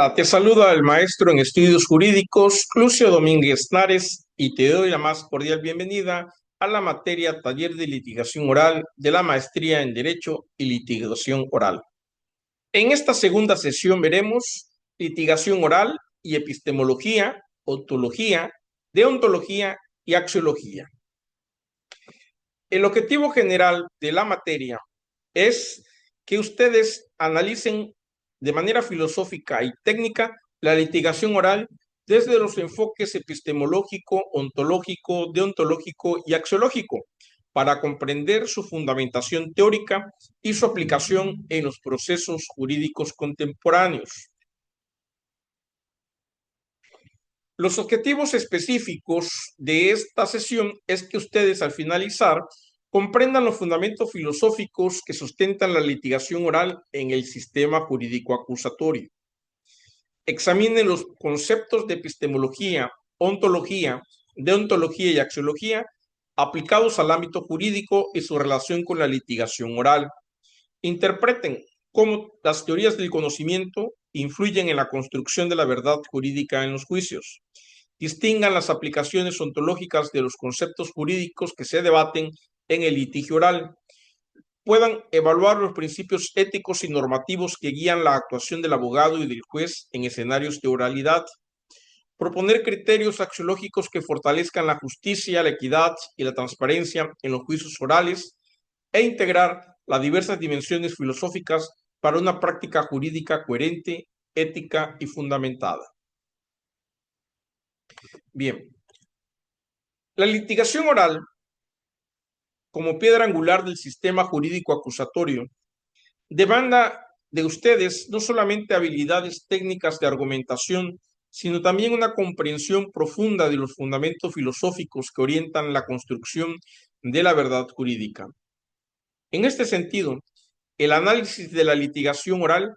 Hola, te saluda el maestro en estudios jurídicos, Lucio Domínguez Nares, y te doy la más cordial bienvenida a la materia Taller de Litigación Oral de la Maestría en Derecho y Litigación Oral. En esta segunda sesión veremos litigación oral y epistemología, ontología, deontología y axiología. El objetivo general de la materia es que ustedes analicen de manera filosófica y técnica la litigación oral desde los enfoques epistemológico, ontológico, deontológico y axiológico, para comprender su fundamentación teórica y su aplicación en los procesos jurídicos contemporáneos. Los objetivos específicos de esta sesión es que ustedes al finalizar comprendan los fundamentos filosóficos que sustentan la litigación oral en el sistema jurídico acusatorio. Examinen los conceptos de epistemología, ontología, deontología y axiología aplicados al ámbito jurídico y su relación con la litigación oral. Interpreten cómo las teorías del conocimiento influyen en la construcción de la verdad jurídica en los juicios. Distingan las aplicaciones ontológicas de los conceptos jurídicos que se debaten en el litigio oral. Puedan evaluar los principios éticos y normativos que guían la actuación del abogado y del juez en escenarios de oralidad. Proponer criterios axiológicos que fortalezcan la justicia, la equidad y la transparencia en los juicios orales e integrar las diversas dimensiones filosóficas para una práctica jurídica coherente, ética y fundamentada. Bien, la litigación oral, como piedra angular del sistema jurídico acusatorio, demanda de ustedes no solamente habilidades técnicas de argumentación, sino también una comprensión profunda de los fundamentos filosóficos que orientan la construcción de la verdad jurídica. En este sentido, el análisis de la litigación oral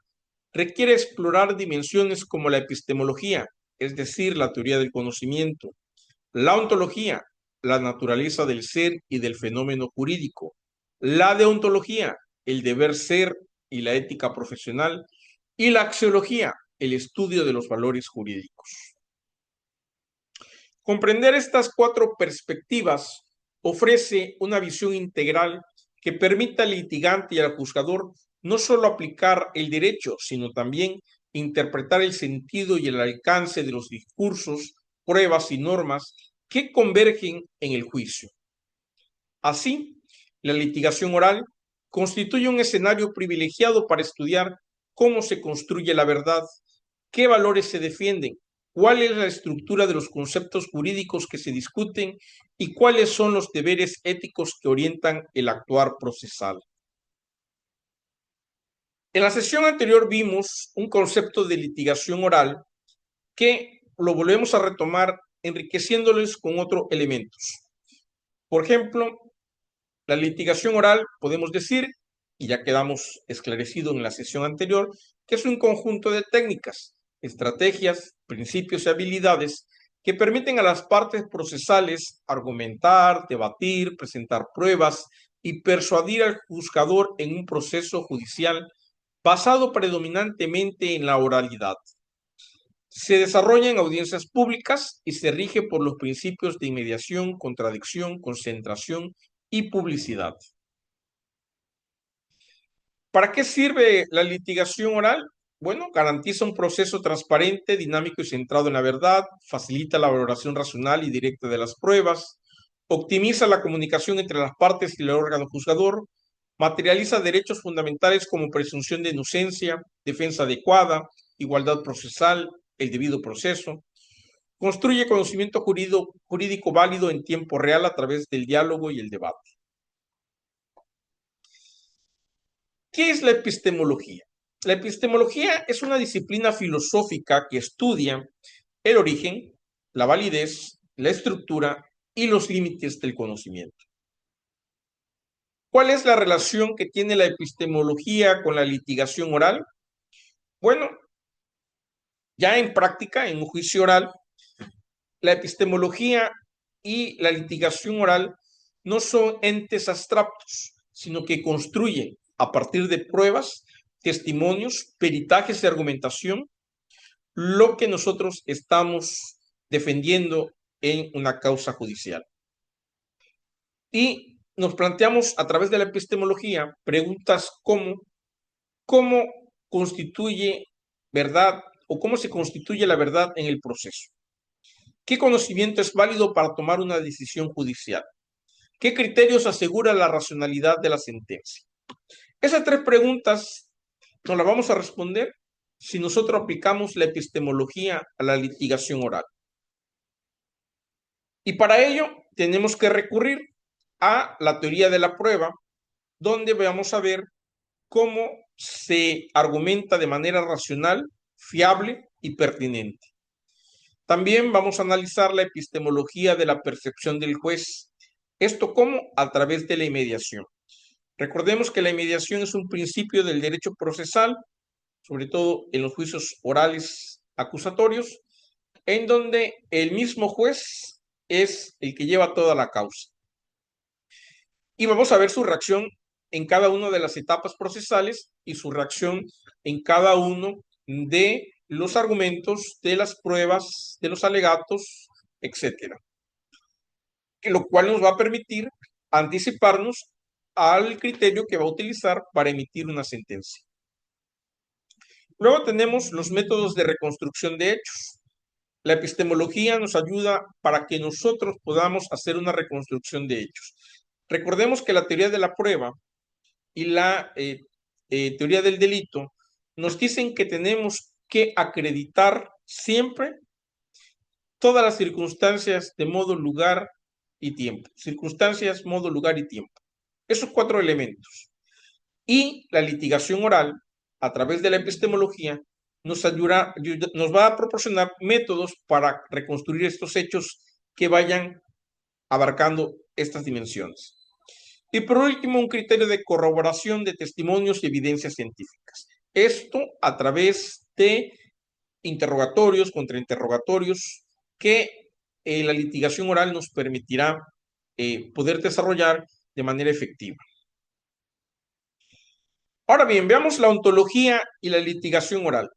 requiere explorar dimensiones como la epistemología, es decir, la teoría del conocimiento, la ontología, la naturaleza del ser y del fenómeno jurídico, la deontología, el deber ser y la ética profesional, y la axiología, el estudio de los valores jurídicos. Comprender estas cuatro perspectivas ofrece una visión integral que permita al litigante y al juzgador no solo aplicar el derecho, sino también interpretar el sentido y el alcance de los discursos, pruebas y normas que convergen en el juicio. Así, la litigación oral constituye un escenario privilegiado para estudiar cómo se construye la verdad, qué valores se defienden, cuál es la estructura de los conceptos jurídicos que se discuten y cuáles son los deberes éticos que orientan el actuar procesal. En la sesión anterior vimos un concepto de litigación oral que lo volvemos a retomar enriqueciéndoles con otros elementos. Por ejemplo, la litigación oral, podemos decir, y ya quedamos esclarecidos en la sesión anterior, que es un conjunto de técnicas, estrategias, principios y habilidades que permiten a las partes procesales argumentar, debatir, presentar pruebas y persuadir al juzgador en un proceso judicial basado predominantemente en la oralidad. Se desarrolla en audiencias públicas y se rige por los principios de inmediación, contradicción, concentración y publicidad. ¿Para qué sirve la litigación oral? Bueno, garantiza un proceso transparente, dinámico y centrado en la verdad, facilita la valoración racional y directa de las pruebas, optimiza la comunicación entre las partes y el órgano juzgador, materializa derechos fundamentales como presunción de inocencia, defensa adecuada, igualdad procesal, el debido proceso, construye conocimiento jurídico válido en tiempo real a través del diálogo y el debate. ¿Qué es la epistemología? La epistemología es una disciplina filosófica que estudia el origen, la validez, la estructura y los límites del conocimiento. ¿Cuál es la relación que tiene la epistemología con la litigación oral? Bueno, ya en práctica, en un juicio oral, la epistemología y la litigación oral no son entes abstractos, sino que construyen a partir de pruebas, testimonios, peritajes de argumentación, lo que nosotros estamos defendiendo en una causa judicial. Y nos planteamos a través de la epistemología preguntas como cómo constituye verdad o cómo se constituye la verdad en el proceso. ¿Qué conocimiento es válido para tomar una decisión judicial? ¿Qué criterios asegura la racionalidad de la sentencia? Esas tres preguntas nos las vamos a responder si nosotros aplicamos la epistemología a la litigación oral. Y para ello tenemos que recurrir a la teoría de la prueba, donde vamos a ver cómo se argumenta de manera racional, fiable y pertinente. También vamos a analizar la epistemología de la percepción del juez. ¿Esto cómo? A través de la inmediación. Recordemos que la inmediación es un principio del derecho procesal, sobre todo en los juicios orales acusatorios, en donde el mismo juez es el que lleva toda la causa. Y vamos a ver su reacción en cada una de las etapas procesales y su reacción en cada uno de los argumentos, de las pruebas, de los alegatos, etcétera. Lo cual nos va a permitir anticiparnos al criterio que va a utilizar para emitir una sentencia. Luego tenemos los métodos de reconstrucción de hechos. La epistemología nos ayuda para que nosotros podamos hacer una reconstrucción de hechos. Recordemos que la teoría de la prueba y la teoría del delito nos dicen que tenemos que acreditar siempre todas las circunstancias de modo, lugar y tiempo. Circunstancias, modo, lugar y tiempo. Esos cuatro elementos. Y la litigación oral, a través de la epistemología, nos va a proporcionar métodos para reconstruir estos hechos que vayan abarcando estas dimensiones. Y por último, un criterio de corroboración de testimonios y evidencias científicas. Esto a través de interrogatorios, contrainterrogatorios, que la litigación oral nos permitirá poder desarrollar de manera efectiva. Ahora bien, veamos la ontología y la litigación oral.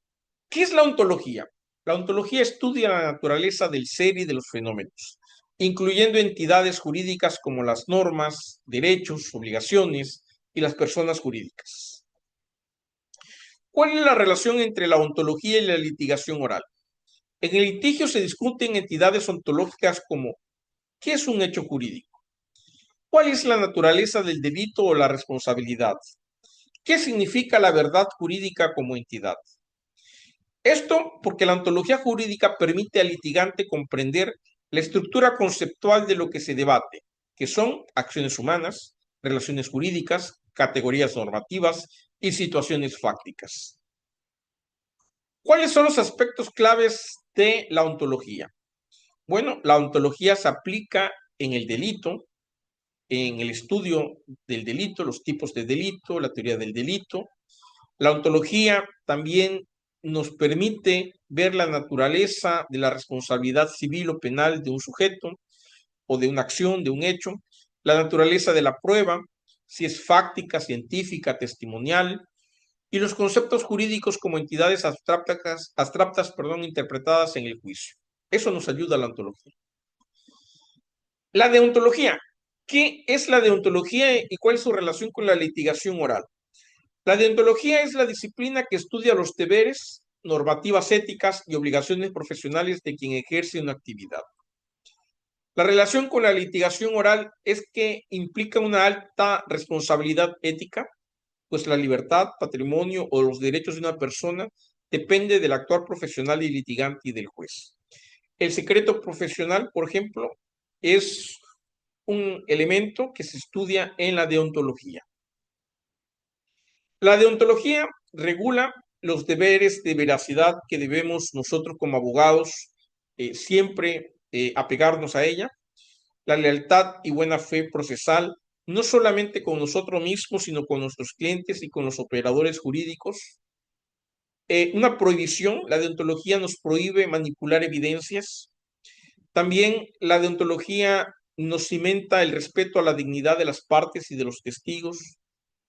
¿Qué es la ontología? La ontología estudia la naturaleza del ser y de los fenómenos, incluyendo entidades jurídicas como las normas, derechos, obligaciones y las personas jurídicas. ¿Cuál es la relación entre la ontología y la litigación oral? En el litigio se discuten entidades ontológicas como ¿qué es un hecho jurídico? ¿Cuál es la naturaleza del delito o la responsabilidad? ¿Qué significa la verdad jurídica como entidad? Esto porque la ontología jurídica permite al litigante comprender la estructura conceptual de lo que se debate, que son acciones humanas, relaciones jurídicas, categorías normativas y situaciones fácticas. ¿Cuáles son los aspectos claves de la ontología? Bueno, la ontología se aplica en el delito, en el estudio del delito, los tipos de delito, la teoría del delito. La ontología también nos permite ver la naturaleza de la responsabilidad civil o penal de un sujeto o de una acción, de un hecho, la naturaleza de la prueba, si es fáctica, científica, testimonial, y los conceptos jurídicos como entidades abstractas, interpretadas en el juicio. Eso nos ayuda a la ontología. La deontología. ¿Qué es la deontología y cuál es su relación con la litigación oral? La deontología es la disciplina que estudia los deberes, normativas éticas y obligaciones profesionales de quien ejerce una actividad. La relación con la litigación oral es que implica una alta responsabilidad ética, pues la libertad, patrimonio o los derechos de una persona depende del actuar profesional y litigante y del juez. El secreto profesional, por ejemplo, es un elemento que se estudia en la deontología. La deontología regula los deberes de veracidad que debemos nosotros como abogados siempre apegarnos a ella, la lealtad y buena fe procesal, no solamente con nosotros mismos, sino con nuestros clientes y con los operadores jurídicos. Una prohibición, la deontología nos prohíbe manipular evidencias. También la deontología nos cimenta el respeto a la dignidad de las partes y de los testigos.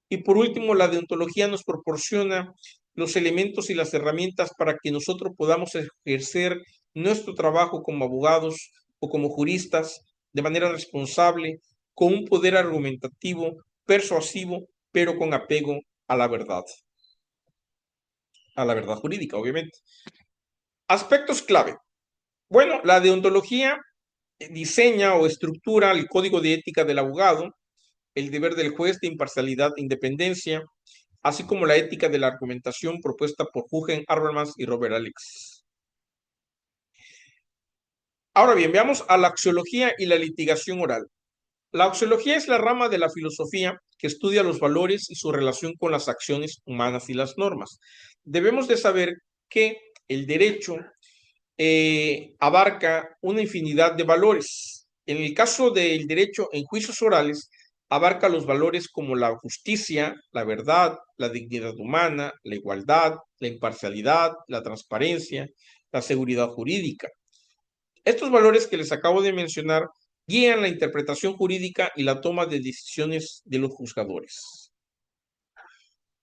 Y por último, la deontología nos proporciona los elementos y las herramientas para que nosotros podamos ejercer nuestro trabajo como abogados o como juristas de manera responsable, con un poder argumentativo, persuasivo, pero con apego a la verdad jurídica, obviamente. Aspectos clave. Bueno, la deontología diseña o estructura el código de ética del abogado, el deber del juez de imparcialidad e independencia, así como la ética de la argumentación propuesta por Jürgen Habermas y Robert Alexis. Ahora bien, veamos a la axiología y la litigación oral. La axiología es la rama de la filosofía que estudia los valores y su relación con las acciones humanas y las normas. Debemos de saber que el derecho abarca una infinidad de valores. En el caso del derecho en juicios orales, abarca los valores como la justicia, la verdad, la dignidad humana, la igualdad, la imparcialidad, la transparencia, la seguridad jurídica. Estos valores que les acabo de mencionar guían la interpretación jurídica y la toma de decisiones de los juzgadores.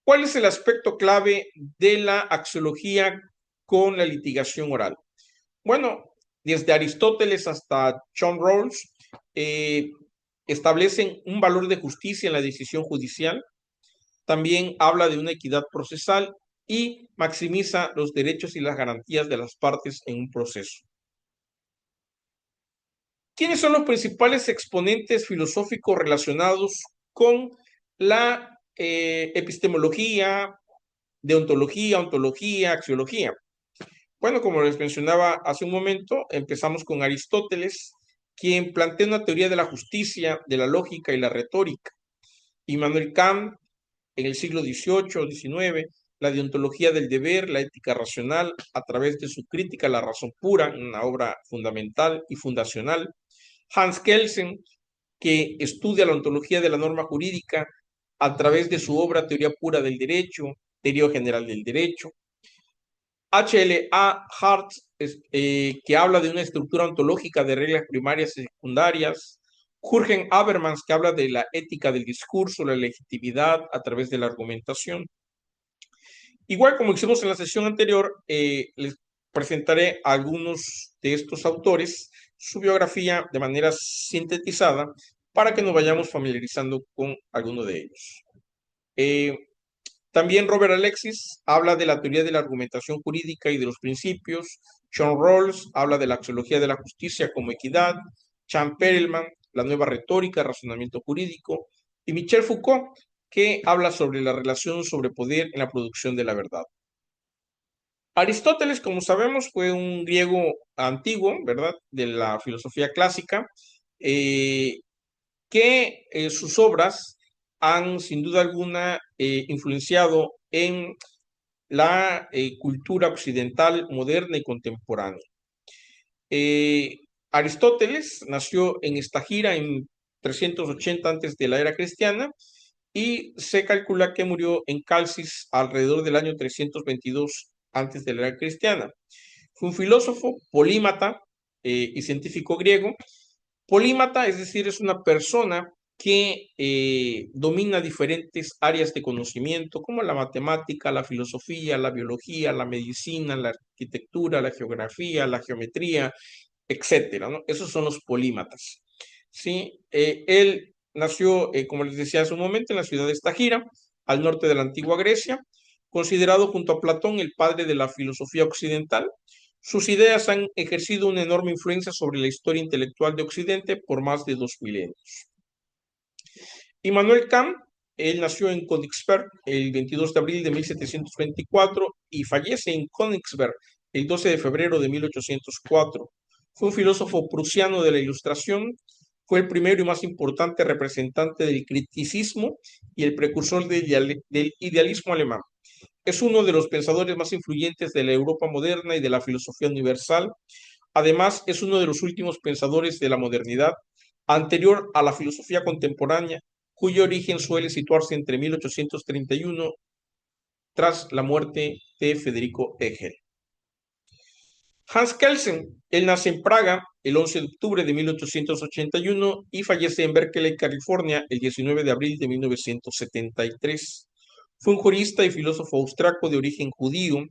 ¿Cuál es el aspecto clave de la axiología con la litigación oral? Bueno, desde Aristóteles hasta John Rawls establecen un valor de justicia en la decisión judicial. También habla de una equidad procesal y maximiza los derechos y las garantías de las partes en un proceso. ¿Quiénes son los principales exponentes filosóficos relacionados con la epistemología, deontología, ontología, axiología? Bueno, como les mencionaba hace un momento, empezamos con Aristóteles, quien plantea una teoría de la justicia, de la lógica y la retórica. Immanuel Kant, en el siglo XVIII o XIX, la deontología del deber, la ética racional, a través de su crítica a la razón pura, una obra fundamental y fundacional. Hans Kelsen, que estudia la ontología de la norma jurídica a través de su obra Teoría pura del derecho, Teoría general del derecho. H.L.A. Hart, que habla de una estructura ontológica de reglas primarias y secundarias. Jürgen Habermas, que habla de la ética del discurso, la legitimidad a través de la argumentación. Igual como hicimos en la sesión anterior, les presentaré a algunos de estos autores, su biografía de manera sintetizada, para que nos vayamos familiarizando con alguno de ellos. También Robert Alexis habla de la teoría de la argumentación jurídica y de los principios. John Rawls habla de la axiología de la justicia como equidad. Chan Perelman, la nueva retórica, razonamiento jurídico. Y Michel Foucault, que habla sobre la relación sobre poder en la producción de la verdad. Aristóteles, como sabemos, fue un griego antiguo, ¿verdad?, de la filosofía clásica, que sus obras han sin duda alguna influenciado en la cultura occidental moderna y contemporánea. Aristóteles nació en Estagira en 380 antes de la era cristiana y se calcula que murió en Calcis alrededor del año 322 antes de la era cristiana. Fue un filósofo, polímata y científico griego. Polímata, es decir, es una persona que domina diferentes áreas de conocimiento, como la matemática, la filosofía, la biología, la medicina, la arquitectura, la geografía, la geometría, etcétera, ¿no? Esos son los polímatas. ¿Sí? Él nació, como les decía hace un momento, en la ciudad de Estagira, al norte de la antigua Grecia, considerado junto a Platón el padre de la filosofía occidental. Sus ideas han ejercido una enorme influencia sobre la historia intelectual de Occidente por más de 2 milenios. Immanuel Kant, él nació en Königsberg el 22 de abril de 1724 y fallece en Königsberg el 12 de febrero de 1804. Fue un filósofo prusiano de la Ilustración, fue el primero y más importante representante del criticismo y el precursor del idealismo alemán. Es uno de los pensadores más influyentes de la Europa moderna y de la filosofía universal. Además, es uno de los últimos pensadores de la modernidad, anterior a la filosofía contemporánea, cuyo origen suele situarse entre 1831 tras la muerte de Federico Hegel. Hans Kelsen, él nace en Praga el 11 de octubre de 1881 y fallece en Berkeley, California, el 19 de abril de 1973. Fue un jurista y filósofo austriaco de origen judío.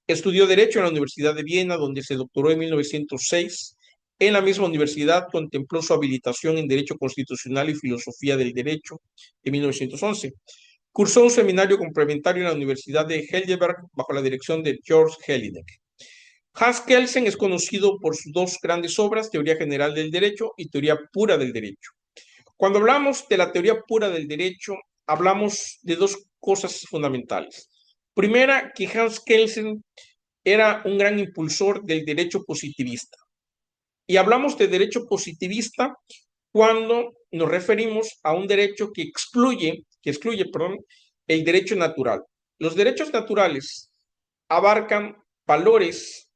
Estudió Derecho en la Universidad de Viena, donde se doctoró en 1906. En la misma universidad contempló su habilitación en Derecho Constitucional y Filosofía del Derecho en 1911. Cursó un seminario complementario en la Universidad de Heidelberg bajo la dirección de George Jelinek. Hans Kelsen es conocido por sus dos grandes obras, Teoría General del Derecho y Teoría Pura del Derecho. Cuando hablamos de la teoría pura del derecho, hablamos de dos cosas fundamentales. Primera, que Hans Kelsen era un gran impulsor del derecho positivista. Y hablamos de derecho positivista cuando nos referimos a un derecho que excluye, el derecho natural. Los derechos naturales abarcan valores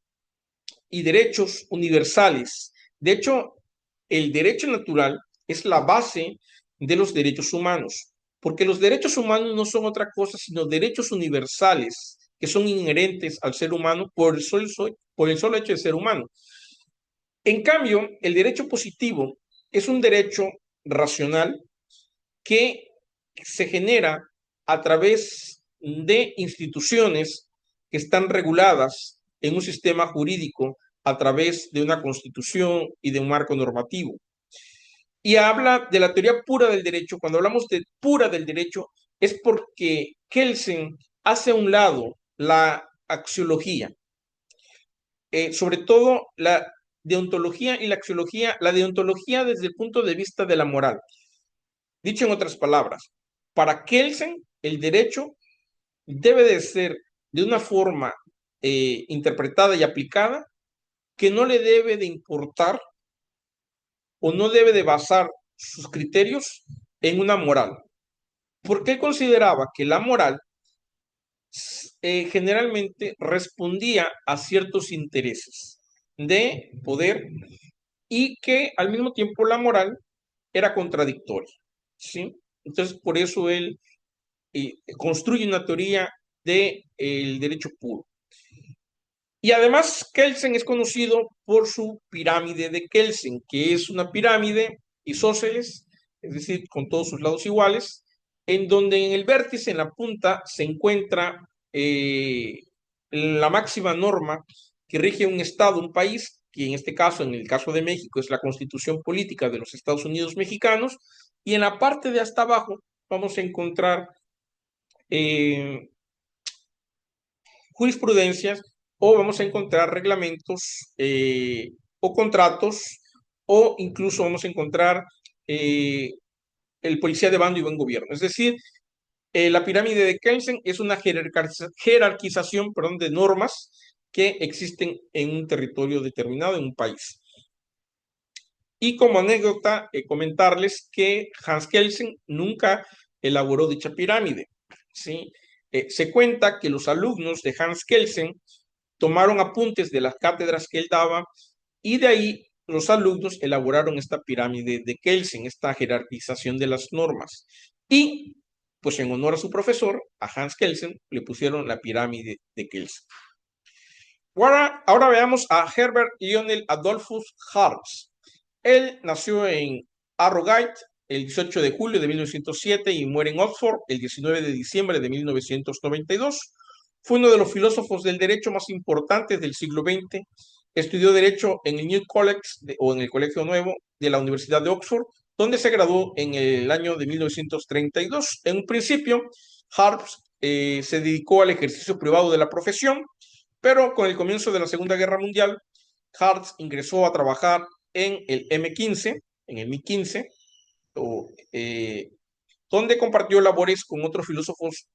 y derechos universales. De hecho, el derecho natural es la base de los derechos humanos, porque los derechos humanos no son otra cosa sino derechos universales que son inherentes al ser humano por el solo hecho de ser humano. En cambio, el derecho positivo es un derecho racional que se genera a través de instituciones que están reguladas en un sistema jurídico a través de una constitución y de un marco normativo. Y habla de la teoría pura del derecho. Cuando hablamos de pura del derecho, es porque Kelsen hace a un lado la axiología, sobre todo la deontología y la axiología, la deontología desde el punto de vista de la moral. Dicho en otras palabras, para Kelsen el derecho debe de ser de una forma interpretada y aplicada que no le debe de importar o no debe de basar sus criterios en una moral, porque él consideraba que la moral generalmente respondía a ciertos intereses de poder y que al mismo tiempo la moral era contradictoria, ¿sí? Entonces, por eso él construye una teoría del derecho puro. Y además, Kelsen es conocido por su pirámide de Kelsen, que es una pirámide isósceles, es decir, con todos sus lados iguales, en donde en el vértice, en la punta, se encuentra la máxima norma que rige un Estado, un país, que en este caso, en el caso de México, es la Constitución Política de los Estados Unidos Mexicanos, y en la parte de hasta abajo vamos a encontrar jurisprudencias o vamos a encontrar reglamentos o contratos o incluso vamos a encontrar el policía de bando y buen gobierno. Es decir, la pirámide de Kelsen es una jerarquización, perdón, de normas que existen en un territorio determinado, en un país. Y como anécdota, comentarles que Hans Kelsen nunca elaboró dicha pirámide, ¿sí? Se cuenta que los alumnos de Hans Kelsen tomaron apuntes de las cátedras que él daba y de ahí los alumnos elaboraron esta pirámide de Kelsen, esta jerarquización de las normas. Y pues en honor a su profesor, a Hans Kelsen, le pusieron la pirámide de Kelsen. Ahora veamos a Herbert Lionel Adolphus Harms. Él nació en Harrogate el 18 de julio de 1907 y muere en Oxford el 19 de diciembre de 1992. Fue uno de los filósofos del derecho más importantes del siglo XX. Estudió Derecho en el New College o en el Colegio Nuevo de la Universidad de Oxford, donde se graduó en el año de 1932. En un principio, Harms se dedicó al ejercicio privado de la profesión, pero con el comienzo de la Segunda Guerra Mundial, Harms ingresó a trabajar en el M15, en el MI15, donde compartió labores con otros filósofos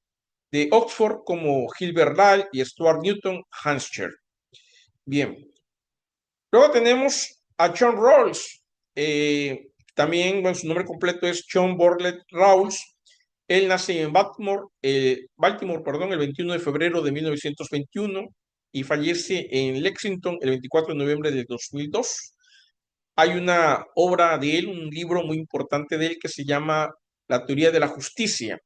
de Oxford como Gilbert Ryle y Stuart Newton Hampshire. Bien. Luego tenemos a John Rawls. También, bueno, su nombre completo es John Borleth Rawls. Él nace en Baltimore, el 21 de febrero de 1921 y fallece en Lexington el 24 de noviembre de 2002. Hay una obra de él, un libro muy importante de él que se llama La teoría de la justicia,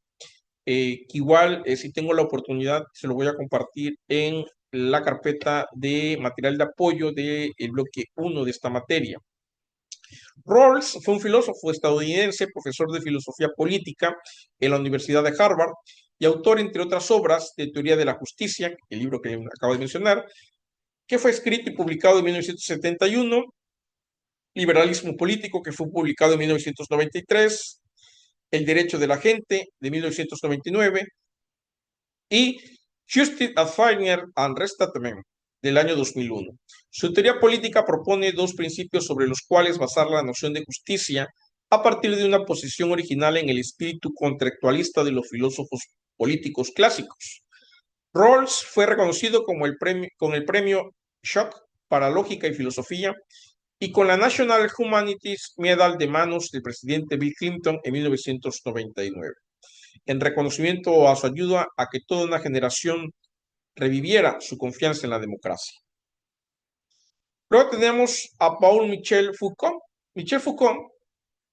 que igual si tengo la oportunidad se lo voy a compartir en la carpeta de material de apoyo del bloque 1 de esta materia. Rawls fue un filósofo estadounidense, profesor de filosofía política en la Universidad de Harvard. y autor, entre otras obras, de Teoría de la Justicia, el libro que acabo de mencionar, que fue escrito y publicado en 1971, Liberalismo Político, que fue publicado en 1993, El Derecho de la Gente, de 1999, y Justice Affirmer and Restatement, del año 2001. Su teoría política propone dos principios sobre los cuales basar la noción de justicia a partir de una posición original en el espíritu contractualista de los filósofos políticos clásicos. Rawls fue reconocido como con el premio Schock para Lógica y Filosofía y con la National Humanities Medal de manos del presidente Bill Clinton en 1999, en reconocimiento a su ayuda a que toda una generación reviviera su confianza en la democracia. Luego tenemos a Paul-Michel Foucault. Michel Foucault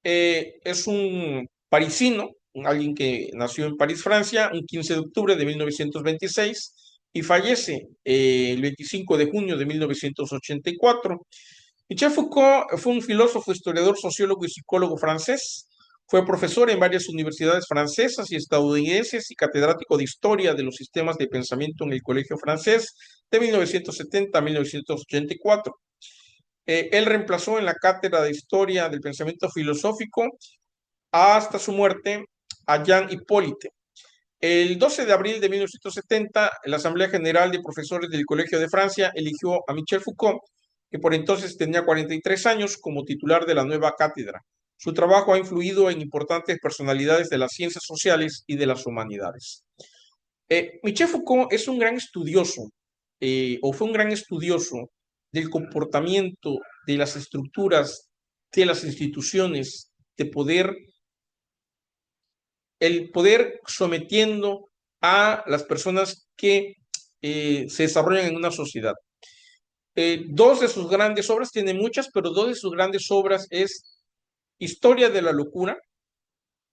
es un parisino, alguien que nació en París, Francia, un 15 de octubre de 1926 y fallece el 25 de junio de 1984. Michel Foucault fue un filósofo, historiador, sociólogo y psicólogo francés. Fue profesor en varias universidades francesas y estadounidenses y catedrático de historia de los sistemas de pensamiento en el Colegio Francés de 1970 a 1984. Él reemplazó en la cátedra de historia del pensamiento filosófico hasta su muerte a Jean Hippolyte. El 12 de abril de 1970, la Asamblea General de Profesores del Colegio de Francia eligió a Michel Foucault, que por entonces tenía 43 años, como titular de la nueva cátedra. Su trabajo ha influido en importantes personalidades de las ciencias sociales y de las humanidades. Michel Foucault es un gran estudioso, o fue un gran estudioso del comportamiento de las estructuras de las instituciones de poder, el poder sometiendo a las personas que se desarrollan en una sociedad. Dos de sus grandes obras, tiene muchas, pero dos de sus grandes obras es Historia de la Locura,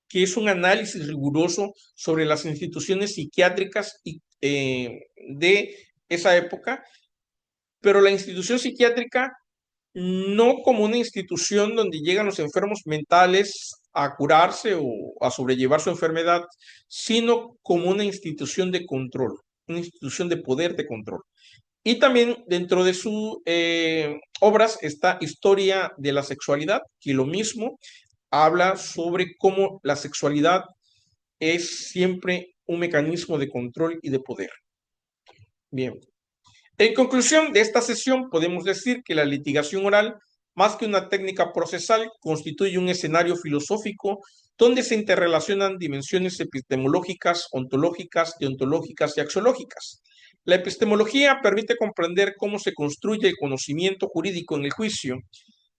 que es un análisis riguroso sobre las instituciones psiquiátricas de esa época, pero la institución psiquiátrica no como una institución donde llegan los enfermos mentales a curarse o a sobrellevar su enfermedad, sino como una institución de control, una institución de poder de control. Y también dentro de sus obras está Historia de la Sexualidad, que lo mismo habla sobre cómo la sexualidad es siempre un mecanismo de control y de poder. Bien. En conclusión de esta sesión, podemos decir que la litigación oral, más que una técnica procesal, constituye un escenario filosófico donde se interrelacionan dimensiones epistemológicas, ontológicas, deontológicas y axiológicas. La epistemología permite comprender cómo se construye el conocimiento jurídico en el juicio.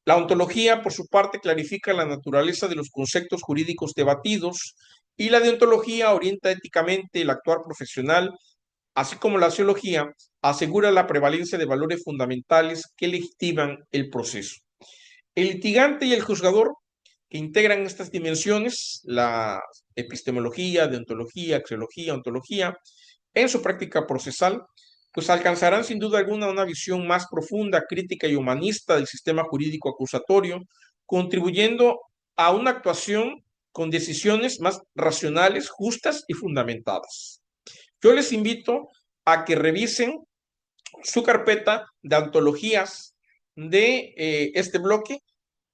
La ontología, por su parte, clarifica la naturaleza de los conceptos jurídicos debatidos y la deontología orienta éticamente el actuar profesional, así como la axiología asegura la prevalencia de valores fundamentales que legitiman el proceso. El litigante y el juzgador, que integran estas dimensiones, la epistemología, deontología, axiología, ontología, en su práctica procesal, pues alcanzarán sin duda alguna una visión más profunda, crítica y humanista del sistema jurídico acusatorio, contribuyendo a una actuación con decisiones más racionales, justas y fundamentadas. Yo les invito a que revisen su carpeta de antologías de este bloque,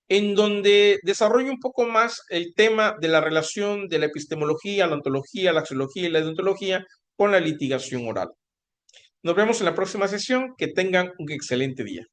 en donde desarrollo un poco más el tema de la relación de la epistemología, la ontología, la axiología y la deontología con la litigación oral. Nos vemos en la próxima sesión. Que tengan un excelente día.